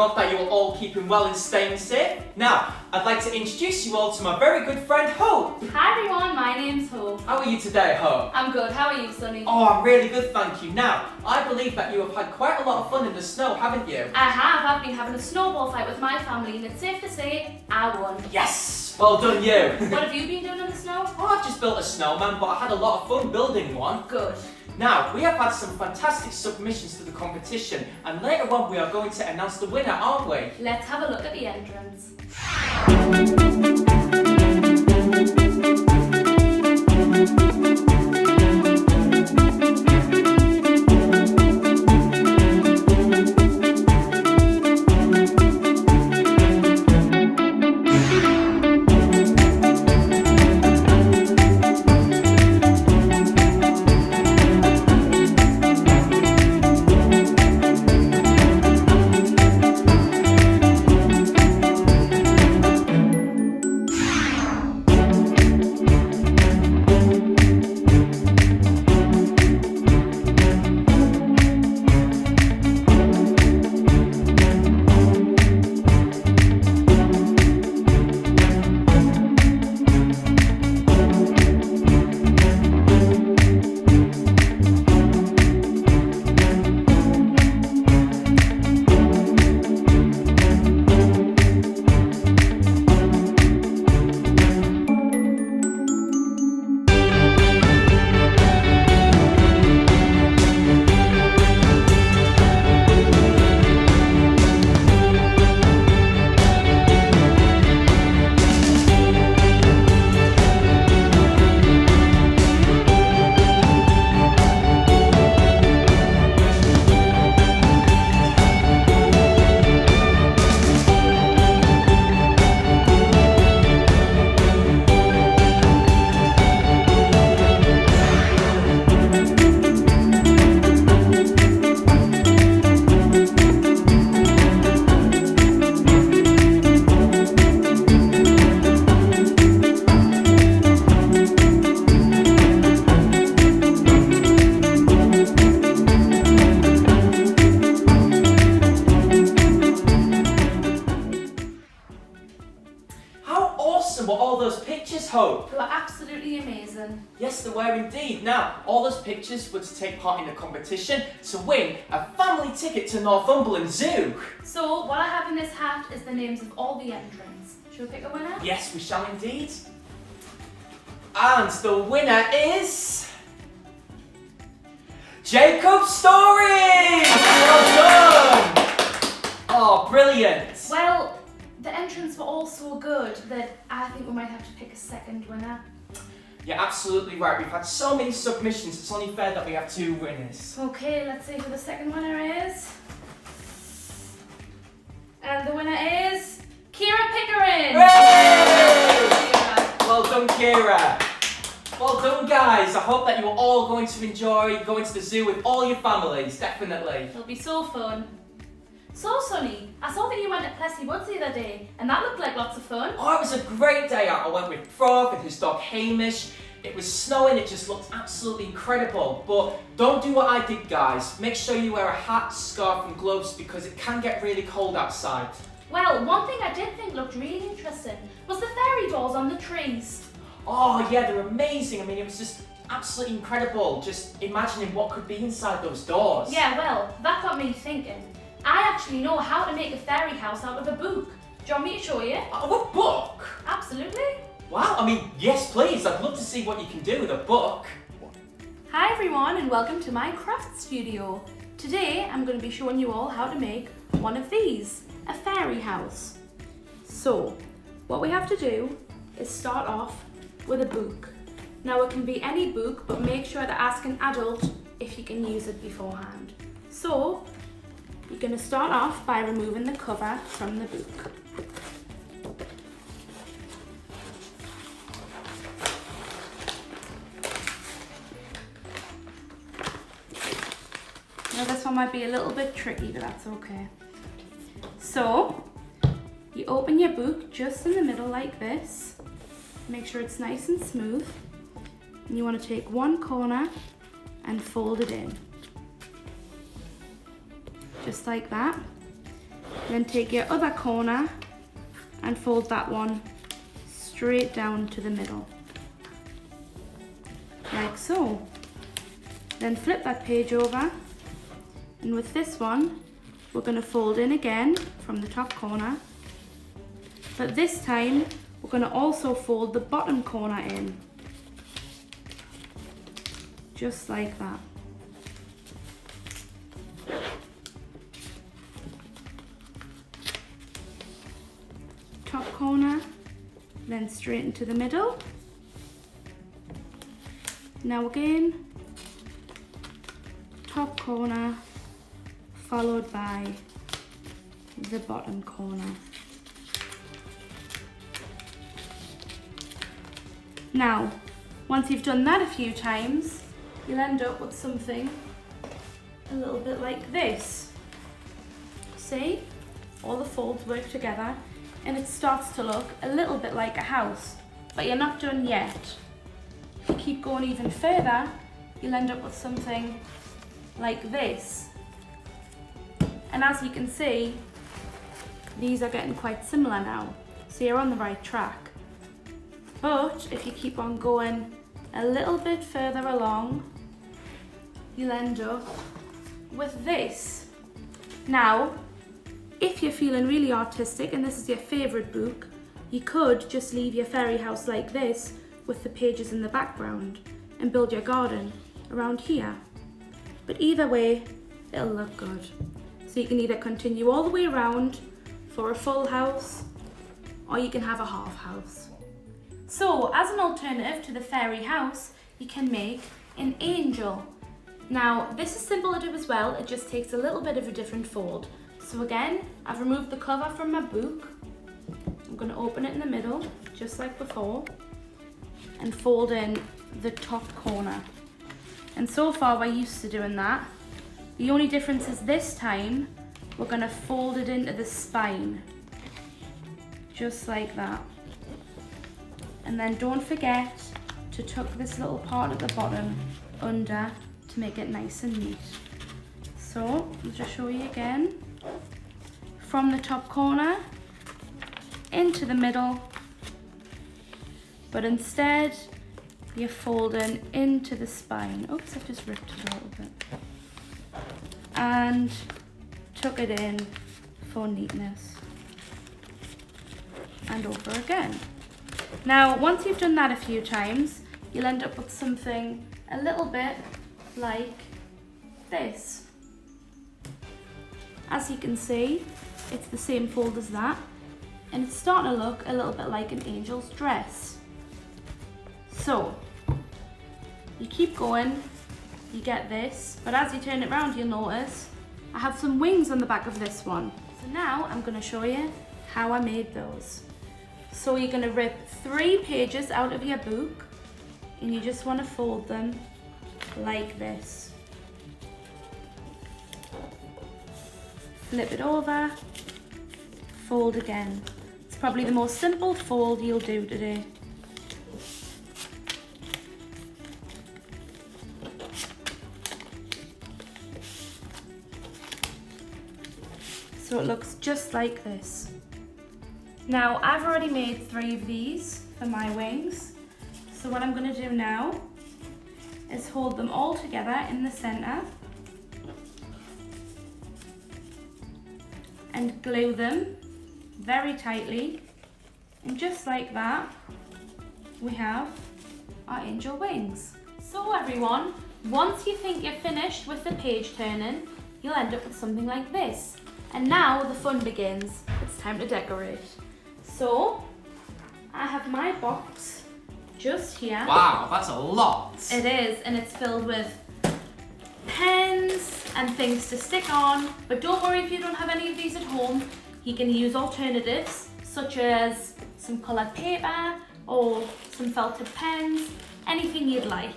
hope that you're all keeping well and staying safe. Now, I'd like to introduce you all to my very good friend Hope. Hi everyone, my name's Hope. How are you today, Hope? I'm good, how are you, Sonny? Oh, I'm really good, thank you. Now, I believe that you have had quite a lot of fun in the snow, haven't you? I have. I've been having a snowball fight with my family and it's safe to say I won. Yes! Well done, you. What have you been doing in the snow? Oh, I've just built a snowman, but I had a lot of fun building one. Good. Now, we have had some fantastic submissions to the competition, and later on we are going to announce the winner, aren't we? Let's have a look at the entrance. Were all those pictures, Hope? They were absolutely amazing. Yes, they were indeed. Now, all those pictures were to take part in the competition to win a family ticket to Northumberland Zoo. So, what I have in this hat is the names of all the entrants. Shall we pick a winner? Yes, we shall indeed. And the winner is... Jacob Story! Well done! Oh, brilliant! Well, the entrants were all so good that I think we might have to pick a second winner. You're absolutely right. We've had so many submissions, it's only fair that we have two winners. Okay, let's see who the second winner is. And the winner is... Kira Pickering! Hooray! Well done, Kira. Well done, guys. I hope that you're all going to enjoy going to the zoo with all your families, definitely. It'll be so fun. So, Sonny, I saw that you went to Plessy Woods the other day, and that looked like lots of fun. Oh, it was a great day out. I went with Frog and his dog Hamish. It was snowing, it just looked absolutely incredible. But don't do what I did, guys. Make sure you wear a hat, scarf and gloves because it can get really cold outside. Well, one thing I did think looked really interesting was the fairy doors on the trees. Oh yeah, they're amazing. I mean, it was just absolutely incredible just imagining what could be inside those doors. Yeah, well, that got me thinking. I actually know how to make a fairy house out of a book. Do you want me to show you? Oh, a book? Absolutely. Wow, I mean, yes please. I'd love to see what you can do with a book. Hi everyone and welcome to my craft studio. Today I'm going to be showing you all how to make one of these, a fairy house. So, what we have to do is start off with a book. Now it can be any book, but make sure to ask an adult if you can use it beforehand. So, you're going to start off by removing the cover from the book. Now this one might be a little bit tricky, but that's okay. So, you open your book just in the middle like this. Make sure it's nice and smooth. And you want to take one corner and fold it in. Just like that. Then take your other corner and fold that one straight down to the middle, like so. Then flip that page over, and with this one, we're going to fold in again from the top corner, but this time we're going to also fold the bottom corner in, just like that. Top corner, then straight into the middle. Now again, top corner followed by the bottom corner. Now, once you've done that a few times, you'll end up with something a little bit like this. See? All the folds work together and it starts to look a little bit like a house, but you're not done yet. If you keep going even further, you'll end up with something like this. And as you can see, these are getting quite similar now, so you're on the right track. But if you keep on going a little bit further along, you'll end up with this. Now, if you're feeling really artistic and this is your favourite book, you could just leave your fairy house like this with the pages in the background and build your garden around here. But either way, it'll look good. So you can either continue all the way around for a full house, or you can have a half house. So as an alternative to the fairy house, you can make an angel. Now this is simple to do as well, it just takes a little bit of a different fold. So again, I've removed the cover from my book. I'm going to open it in the middle, just like before, and fold in the top corner. And so far we're used to doing that. The only difference is this time, we're going to fold it into the spine, just like that. And then don't forget to tuck this little part at the bottom under to make it nice and neat. So I'll just show you again. From the top corner into the middle, but instead you're folding into the spine. Oops, I've just ripped it a little bit. And tuck it in for neatness. And over again. Now, once you've done that a few times, you'll end up with something a little bit like this. As you can see, it's the same fold as that, and it's starting to look a little bit like an angel's dress. So, you keep going, you get this, but as you turn it around, you'll notice I have some wings on the back of this one. So now I'm going to show you how I made those. So you're going to rip 3 pages out of your book, and you just want to fold them like this. Flip it over, fold again. It's probably the most simple fold you'll do today. So it looks just like this. Now I've already made 3 of these for my wings. So what I'm going to do now is hold them all together in the center and glue them very tightly, and just like that we have our angel wings. So everyone, once you think you're finished with the page turning, you'll end up with something like this. And now the fun begins. It's time to decorate. So I have my box just here. Wow, that's a lot. It is, and it's filled with pens and things to stick on, but don't worry if you don't have any of these at home. You can use alternatives such as some coloured paper or some felted pens, anything you'd like.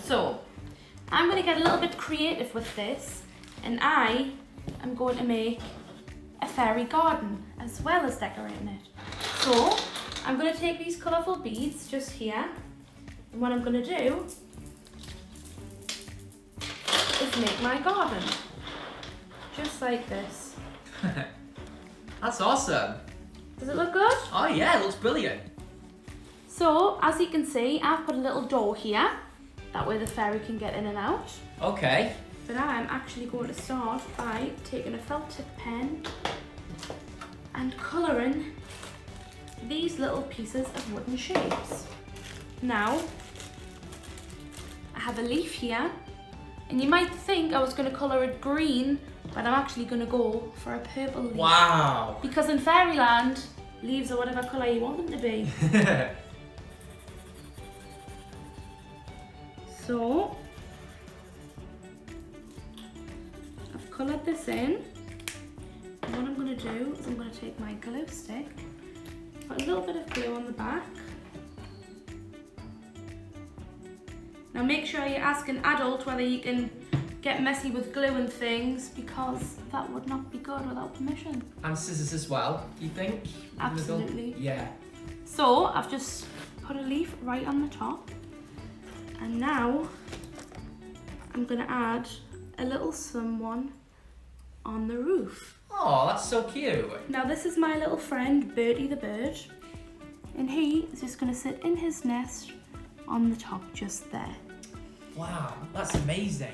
So I'm going to get a little bit creative with this, and I am going to make a fairy garden as well as decorating it. So I'm going to take these colourful beads just here, and what I'm going to do is make my garden, just like this. That's awesome. Does it look good? Oh yeah, it looks brilliant. So, as you can see, I've put a little door here. That way the fairy can get in and out. Okay. But I'm actually going to start by taking a felt tip pen and colouring these little pieces of wooden shapes. Now, I have a leaf here, and you might think I was going to colour it green, but I'm actually going to go for a purple leaf. Wow. Because in fairyland, leaves are whatever colour you want them to be. So, I've coloured this in. And what I'm going to do is I'm going to take my glue stick, put a little bit of glue on the back. Now make sure you ask an adult whether you can get messy with glue and things, because that would not be good without permission. And scissors as well, do you think? Absolutely. Yeah. So I've just put a leaf right on the top. And now I'm going to add a little someone on the roof. Oh, that's so cute. Now this is my little friend Birdie the bird, and he is just going to sit in his nest on the top just there. Wow, that's amazing.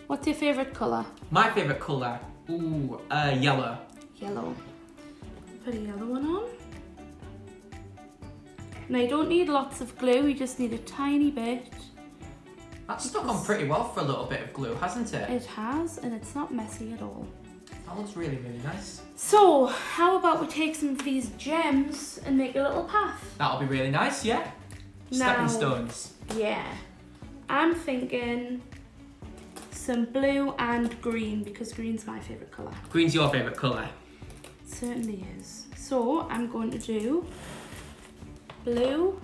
What's your favourite colour? My favourite colour? Ooh, yellow. Yellow. Put a yellow one on. Now you don't need lots of glue, you just need a tiny bit. That's stuck on pretty well for a little bit of glue, hasn't it? It has, and it's not messy at all. That looks really, really nice. So, how about we take some of these gems and make a little path? That'll be really nice, yeah? Stepping stones. Yeah. I'm thinking some blue and green, because green's my favourite colour. Green's your favourite colour? It certainly is. So, I'm going to do blue,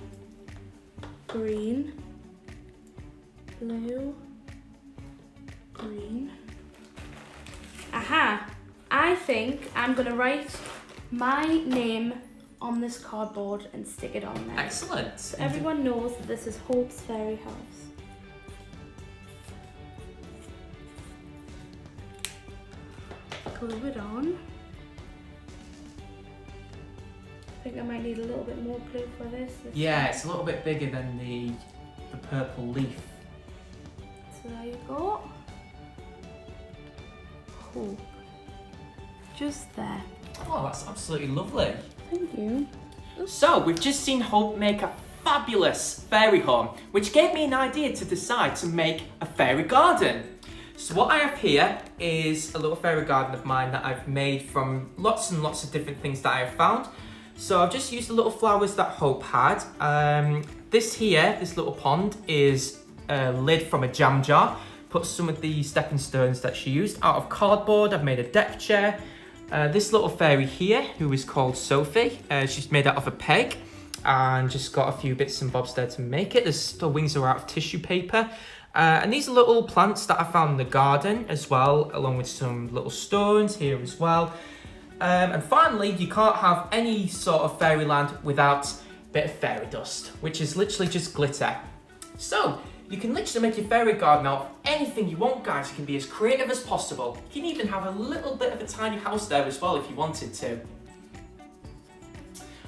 green, blue, green. Aha! I think I'm going to write my name on this cardboard and stick it on there. Excellent. So everyone knows that this is Hope's Fairy House. Glue it on. I think I might need a little bit more glue for this. Yeah, it's a little bit bigger than the purple leaf. So there you go. Hope. Just there. Oh, that's absolutely lovely. Thank you. So, we've just seen Hope make a fabulous fairy home, which gave me an idea to decide to make a fairy garden. So what I have here is a little fairy garden of mine that I've made from lots and lots of different things that I have found. So I've just used the little flowers that Hope had. This here, this little pond, is a lid from a jam jar. Put some of the stepping stones that she used out of cardboard. I've made a deck chair. This little fairy here, who is called Sophie, she's made out of a peg and just got a few bits and bobs there to make it. The wings are out of tissue paper. And these are little plants that I found in the garden as well, along with some little stones here as well. And finally, you can't have any sort of fairyland without a bit of fairy dust, which is literally just glitter. So, you can literally make your fairy garden out of anything you want, guys. You can be as creative as possible. You can even have a little bit of a tiny house there as well if you wanted to.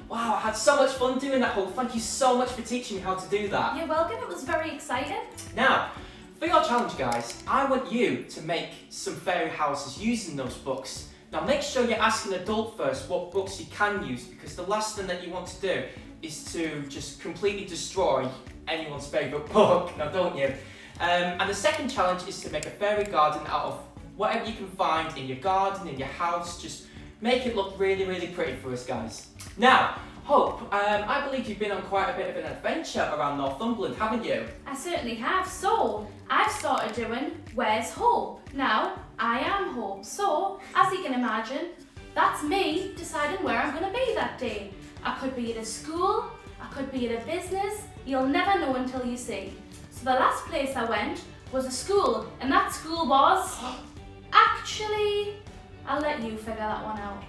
Wow, I had so much fun doing that, Hope. Thank you so much for teaching me how to do that. You're welcome, it was very exciting. Now, for your challenge, guys, I want you to make some fairy houses using those books. Now, make sure you ask an adult first what books you can use, because the last thing that you want to do is to just completely destroy anyone's favourite book, now don't you? And the second challenge is to make a fairy garden out of whatever you can find in your garden, in your house. Just make it look really, really pretty for us, guys. Now, Hope, I believe you've been on quite a bit of an adventure around Northumberland, haven't you? I certainly have. So, I've started doing Where's Hope? Now, I am Hope. So, as you can imagine, that's me deciding where I'm going to be that day. I could be at a school, I could be at a business, you'll never know until you see. So the last place I went was a school, and that school was... Actually, I'll let you figure that one out.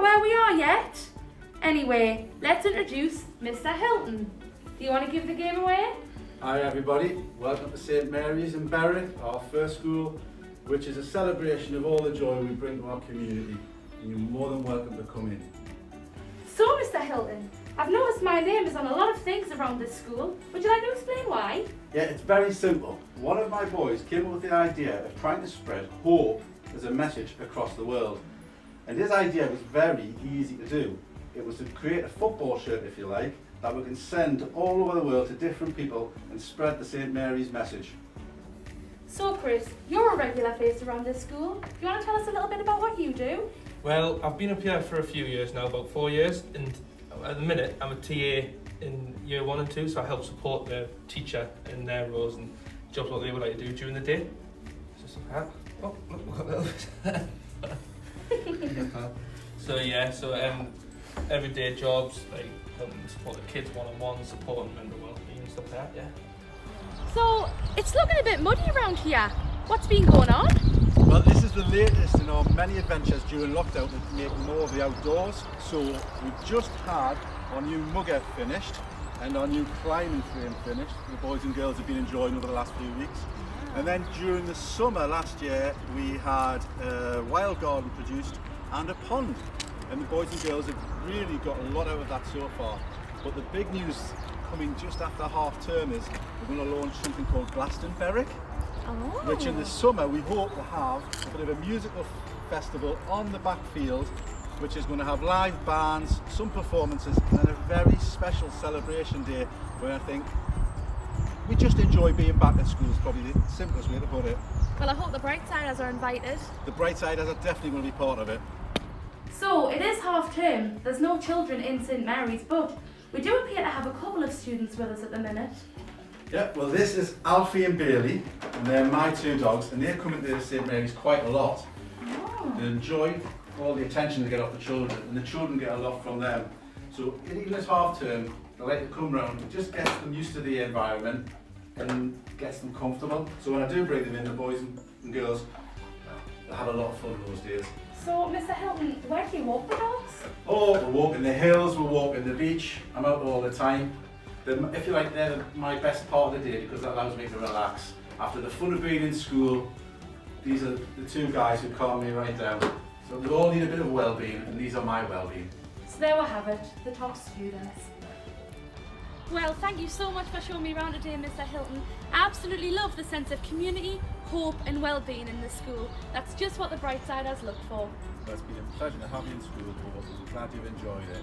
out where we are yet? Anyway, let's introduce Mr. Hilton. Do you want to give the game away? Hi everybody, welcome to St Mary's in Berwick, our first school, which is a celebration of all the joy we bring to our community. And you're more than welcome to come in. So, Mr. Hilton, I've noticed my name is on a lot of things around this school. Would you like to explain why? Yeah, it's very simple. One of my boys came up with the idea of trying to spread hope as a message across the world. And his idea was very easy to do. It was to create a football shirt, if you like, that we can send all over the world to different people and spread the St Mary's message. So, Chris, you're a regular face around this school. Do you want to tell us a little bit about what you do? Well, I've been up here for a few years now, about 4 years, and at the minute I'm a TA in year 1 and 2, so I help support the teacher in their roles and jobs what they would like to do during the day. Just like that. Oh, look a little bit. So everyday jobs like helping support the kids one-on-one, supporting mental well-being and stuff like that, yeah. So, it's looking a bit muddy around here. What's been going on? Well, this is the latest in our many adventures during lockdown to make more of the outdoors. So we've just had our new mugger finished and our new climbing frame finished. The boys and girls have been enjoying over the last few weeks. And then during the summer last year, we had a wild garden produced and a pond. And the boys and girls have really got a lot out of that so far. But the big news coming just after half term is we're going to launch something called Glastonbury. Which in the summer we hope to have a bit of a musical festival on the back field, which is going to have live bands, some performances, and then a very special celebration day where I think we just enjoy being back at school is probably the simplest way to put it. Well, I hope the Brightsiders are invited. The Brightsiders are definitely going to be part of it. So, it is half term. There's no children in St Mary's, but we do appear to have a couple of students with us at the minute. Yeah, well this is Alfie and Bailey, and they're my two dogs, and they come into St Mary's quite a lot. Oh. They enjoy all the attention they get off the children, and the children get a lot from them. So even as half term, they like to come round, it just gets them used to the environment and gets them comfortable. So when I do bring them in, the boys and girls, they have a lot of fun those days. So, Mr. Hilton, where do you walk the dogs? Oh, we're walking the hills, we're walking the beach, I'm out all the time. If you like, they're my best part of the day because that allows me to relax. After the fun of being in school, these are the two guys who calm me right down. So we all need a bit of well-being, and these are my well-being. So there we have it, the top students. Well, thank you so much for showing me around today, Mr. Hilton. I absolutely love the sense of community, hope and well-being in this school. That's just what the Brightsiders look for. Well, it's been a pleasure to have you in school, boys. I'm glad you've enjoyed it.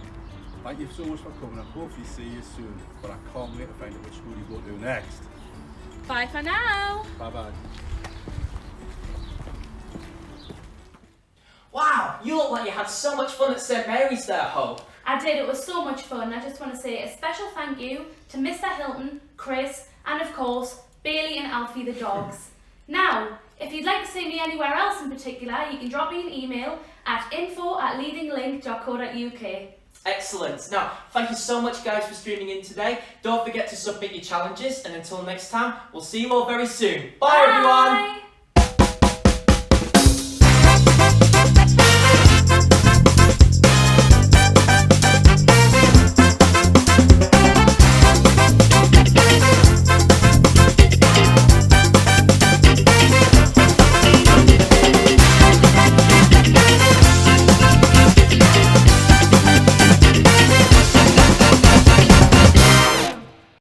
Thank you so much for coming, and hopefully see you soon. But I can't wait to find out which school you go to next. Bye for now. Bye-bye. Wow, you look like you had so much fun at St Mary's there, Hope. I did, it was so much fun. I just want to say a special thank you to Mr. Hilton, Chris, and of course, Bailey and Alfie the dogs. Now, if you'd like to see me anywhere else in particular, you can drop me an email at info@leadinglink.co.uk. Excellent. Now, thank you so much guys for streaming in today. Don't forget to submit your challenges, and until next time, we'll see you all very soon. Bye. Everyone!